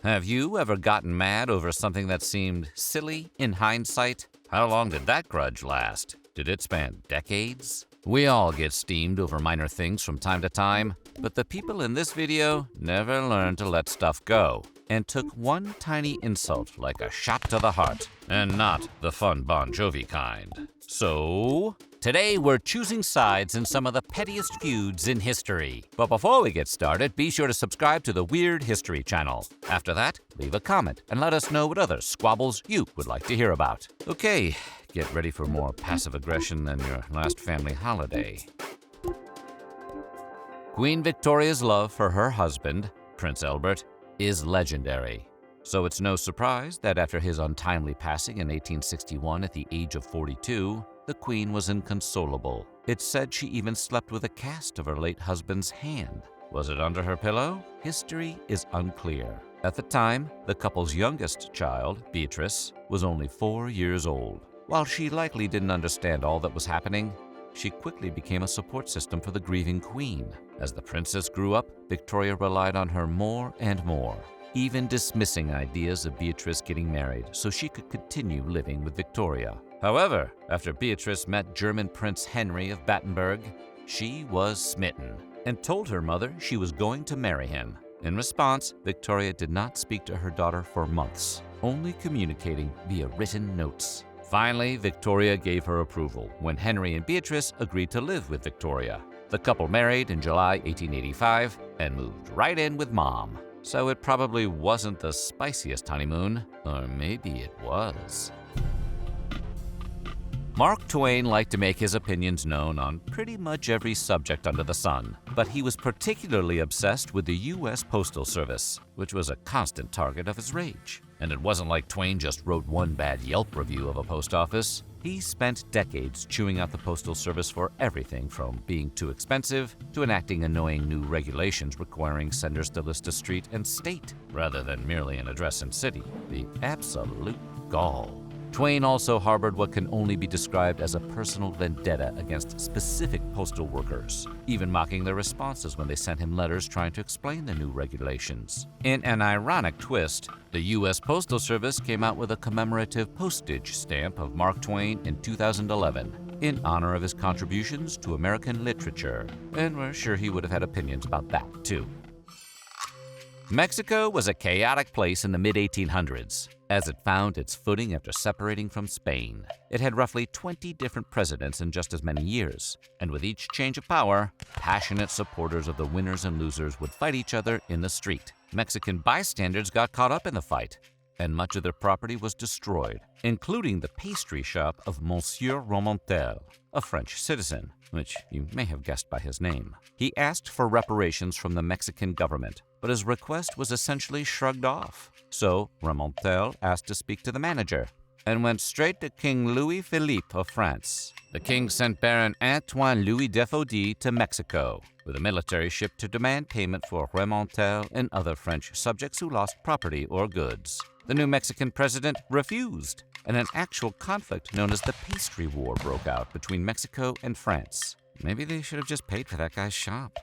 Have you ever gotten mad over something that seemed silly in hindsight? How long did that grudge last? Did it span decades? We all get steamed over minor things from time to time, but the people in this video never learned to let stuff go and took one tiny insult like a shot to the heart, and not the fun Bon Jovi kind. So, today we're choosing sides in some of the pettiest feuds in history. But before we get started, be sure to subscribe to the Weird History channel. After that, leave a comment and let us know what other squabbles you would like to hear about. Okay, get ready for more passive aggression than your last family holiday. Queen Victoria's love for her husband, Prince Albert, is legendary. So it's no surprise that after his untimely passing in 1861 at the age of 42, the Queen was inconsolable. It's said she even slept with a cast of her late husband's hand. Was it under her pillow? History is unclear. At the time, the couple's youngest child, Beatrice, was only 4 years old. While she likely didn't understand all that was happening, she quickly became a support system for the grieving Queen. As the princess grew up, Victoria relied on her more and more, even dismissing ideas of Beatrice getting married so she could continue living with Victoria. However, after Beatrice met German Prince Henry of Battenberg, she was smitten and told her mother she was going to marry him. In response, Victoria did not speak to her daughter for months, only communicating via written notes. Finally, Victoria gave her approval when Henry and Beatrice agreed to live with Victoria. The couple married in July 1885 and moved right in with Mom. So it probably wasn't the spiciest honeymoon, or maybe it was. Mark Twain liked to make his opinions known on pretty much every subject under the sun, but he was particularly obsessed with the U.S. Postal Service, which was a constant target of his rage. And it wasn't like Twain just wrote one bad Yelp review of a post office. He spent decades chewing out the Postal Service for everything from being too expensive to enacting annoying new regulations requiring senders to list a street and state rather than merely an address and city. The absolute gall. Twain also harbored what can only be described as a personal vendetta against specific postal workers, even mocking their responses when they sent him letters trying to explain the new regulations. In an ironic twist, the U.S. Postal Service came out with a commemorative postage stamp of Mark Twain in 2011 in honor of his contributions to American literature, and we're sure he would have had opinions about that too. Mexico was a chaotic place in the mid-1800s, as it found its footing after separating from Spain. It had roughly 20 different presidents in just as many years, and with each change of power, passionate supporters of the winners and losers would fight each other in the street. Mexican bystanders got caught up in the fight, and much of their property was destroyed, including the pastry shop of Monsieur Romantel, a French citizen, which you may have guessed by his name. He asked for reparations from the Mexican government, but his request was essentially shrugged off. So Romantel asked to speak to the manager and went straight to King Louis Philippe of France. The king sent Baron Antoine Louis Defaudy to Mexico with a military ship to demand payment for Romantel and other French subjects who lost property or goods. The new Mexican president refused, and an actual conflict known as the Pastry War broke out between Mexico and France. Maybe they should have just paid for that guy's shop.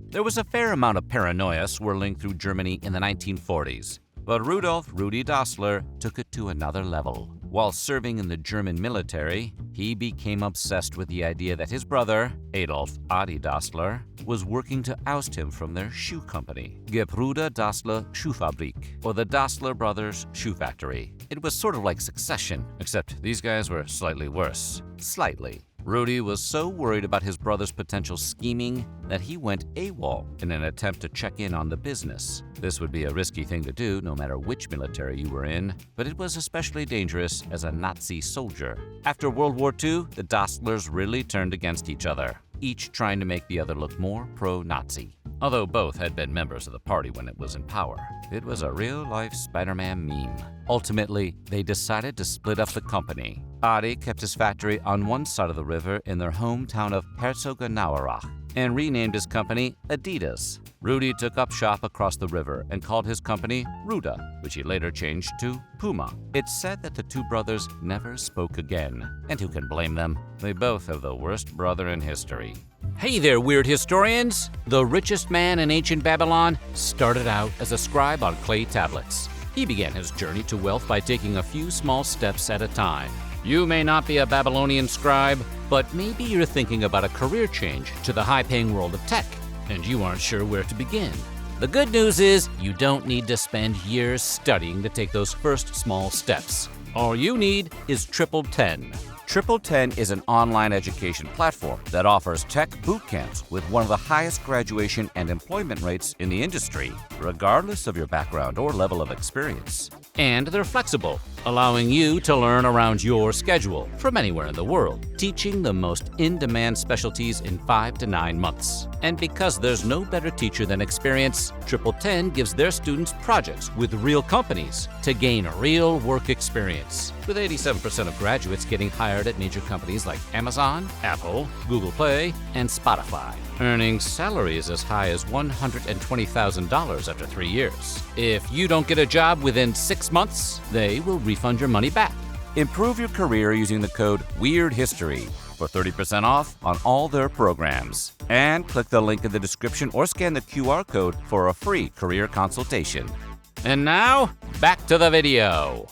There was a fair amount of paranoia swirling through Germany in the 1940s, but Rudolf Rudi Dassler took it to another level. While serving in the German military, he became obsessed with the idea that his brother, Adolf Adi Dassler, was working to oust him from their shoe company, Gebruder Dassler Schuhfabrik, or the Dassler Brothers Shoe Factory. It was sort of like Succession, except these guys were slightly worse. Slightly. Rudy was so worried about his brother's potential scheming that he went AWOL in an attempt to check in on the business. This would be a risky thing to do no matter which military you were in, but it was especially dangerous as a Nazi soldier. After World War II, the Dasslers really turned against each other, each trying to make the other look more pro-Nazi. Although both had been members of the party when it was in power, it was a real-life Spider-Man meme. Ultimately, they decided to split up the company. Adi kept his factory on one side of the river in their hometown of Herzogenaurach and renamed his company Adidas. Rudy took up shop across the river and called his company Ruda, which he later changed to Puma. It's said that the two brothers never spoke again, and who can blame them? They both have the worst brother in history. Hey there, weird historians! The richest man in ancient Babylon started out as a scribe on clay tablets. He began his journey to wealth by taking a few small steps at a time. You may not be a Babylonian scribe, but maybe you're thinking about a career change to the high-paying world of tech, and you aren't sure where to begin. The good news is you don't need to spend years studying to take those first small steps. All you need is Triple 10. Triple 10 is an online education platform that offers tech boot camps with one of the highest graduation and employment rates in the industry, regardless of your background or level of experience. And they're flexible, allowing you to learn around your schedule from anywhere in the world, teaching the most in-demand specialties in 5 to 9 months. And because there's no better teacher than experience, Triple 10 gives their students projects with real companies to gain real work experience, with 87% of graduates getting hired at major companies like Amazon, Apple, Google Play, and Spotify, earning salaries as high as $120,000 after 3 years. If you don't get a job within 6 months, they will refund your money back. Improve your career using the code WEIRDHISTORY for 30% off on all their programs. And click the link in the description or scan the QR code for a free career consultation. And now, back to the video.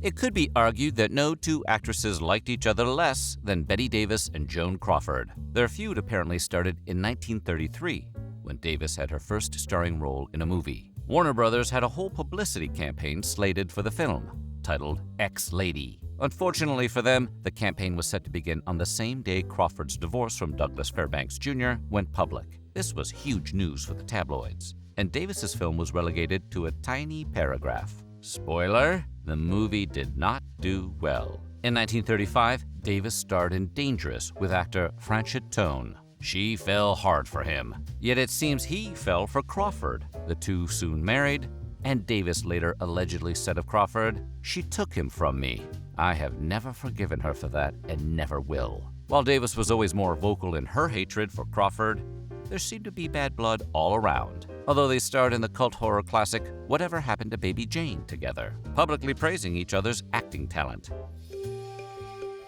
It could be argued that no two actresses liked each other less than Bette Davis and Joan Crawford. Their feud apparently started in 1933, when Davis had her first starring role in a movie. Warner Brothers had a whole publicity campaign slated for the film, titled Ex-Lady. Unfortunately for them, the campaign was set to begin on the same day Crawford's divorce from Douglas Fairbanks Jr. went public. This was huge news for the tabloids, and Davis's film was relegated to a tiny paragraph. Spoiler, the movie did not do well. In 1935, Davis starred in Dangerous with actor Franchot Tone. She fell hard for him, yet it seems he fell for Crawford. The two soon married, and Davis later allegedly said of Crawford, "She took him from me. I have never forgiven her for that and never will." While Davis was always more vocal in her hatred for Crawford, there seemed to be bad blood all around, although they starred in the cult horror classic Whatever Happened to Baby Jane together, publicly praising each other's acting talent.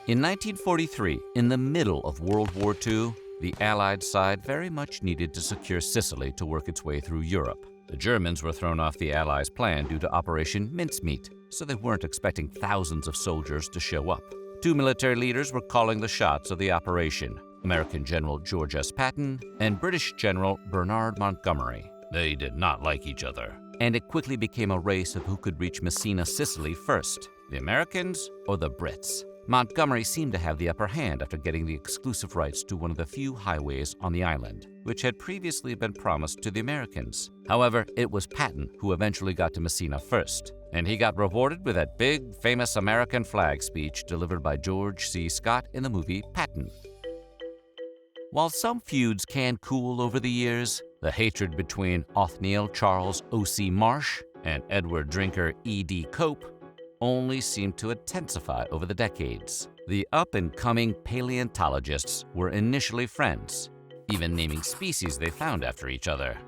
In 1943, in the middle of World War II, the Allied side very much needed to secure Sicily to work its way through Europe. The Germans were thrown off the Allies' plan due to Operation Mincemeat, so they weren't expecting thousands of soldiers to show up. Two military leaders were calling the shots of the operation: American General George S. Patton and British General Bernard Montgomery. They did not like each other, and it quickly became a race of who could reach Messina, Sicily first, the Americans or the Brits. Montgomery seemed to have the upper hand after getting the exclusive rights to one of the few highways on the island, which had previously been promised to the Americans. However, it was Patton who eventually got to Messina first, and he got rewarded with that big, famous American flag speech delivered by George C. Scott in the movie Patton. While some feuds can cool over the years, the hatred between Othniel Charles O.C. Marsh and Edward Drinker E.D. Cope only seemed to intensify over the decades. The up-and-coming paleontologists were initially friends, even naming species they found after each other.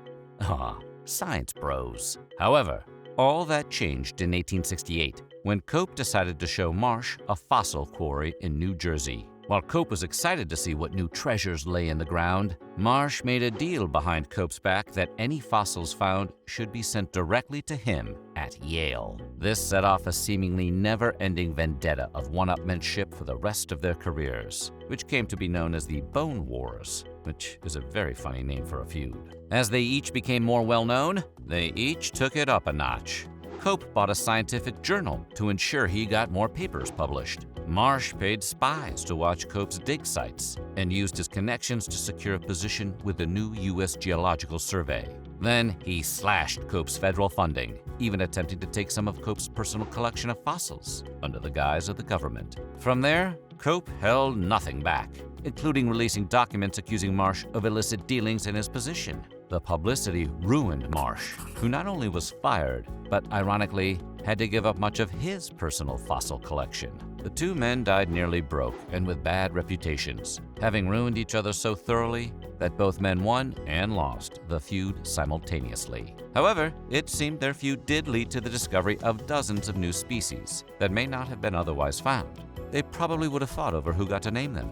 Science bros. However, all that changed in 1868 when Cope decided to show Marsh a fossil quarry in New Jersey. While Cope was excited to see what new treasures lay in the ground, Marsh made a deal behind Cope's back that any fossils found should be sent directly to him at Yale. This set off a seemingly never-ending vendetta of one-upmanship for the rest of their careers, which came to be known as the Bone Wars, which is a very funny name for a feud. As they each became more well-known, they each took it up a notch. Cope bought a scientific journal to ensure he got more papers published. Marsh paid spies to watch Cope's dig sites and used his connections to secure a position with the new U.S. Geological Survey. Then he slashed Cope's federal funding, even attempting to take some of Cope's personal collection of fossils under the guise of the government. From there, Cope held nothing back, including releasing documents accusing Marsh of illicit dealings in his position. The publicity ruined Marsh, who not only was fired, but ironically had to give up much of his personal fossil collection. The two men died nearly broke and with bad reputations, having ruined each other so thoroughly that both men won and lost the feud simultaneously. However, it seemed their feud did lead to the discovery of dozens of new species that may not have been otherwise found. they probably would have fought over who got to name them.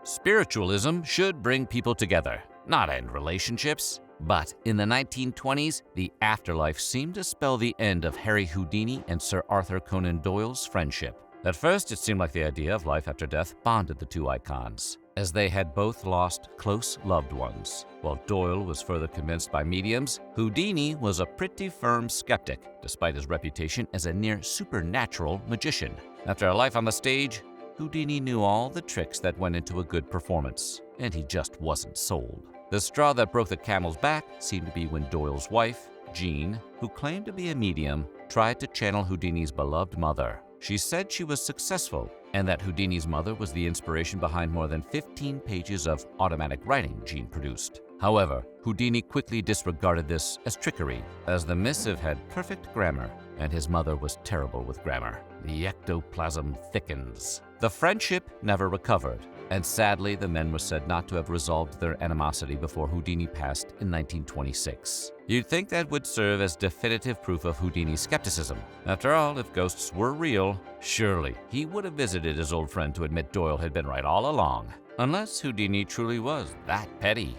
Spiritualism should bring people together, not end relationships. But in the 1920s, the afterlife seemed to spell the end of Harry Houdini and Sir Arthur Conan Doyle's friendship. At first, it seemed like the idea of life after death bonded the two icons, as they had both lost close loved ones. While Doyle was further convinced by mediums, Houdini was a pretty firm skeptic, despite his reputation as a near supernatural magician. After a life on the stage, Houdini knew all the tricks that went into a good performance, and he just wasn't sold. The straw that broke the camel's back seemed to be when Doyle's wife, Jean, who claimed to be a medium, tried to channel Houdini's beloved mother. She said she was successful, and that Houdini's mother was the inspiration behind more than 15 pages of automatic writing Jean produced. However, Houdini quickly disregarded this as trickery, as the missive had perfect grammar, and his mother was terrible with grammar. The ectoplasm thickens. The friendship never recovered, and sadly, the men were said not to have resolved their animosity before Houdini passed in 1926. You'd think that would serve as definitive proof of Houdini's skepticism. After all, if ghosts were real, surely he would have visited his old friend to admit Doyle had been right all along. Unless Houdini truly was that petty.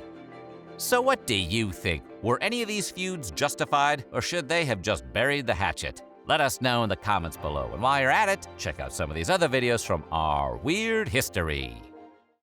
So what do you think? Were any of these feuds justified, or should they have just buried the hatchet? Let us know in the comments below. And while you're at it, check out some of these other videos from our weird history.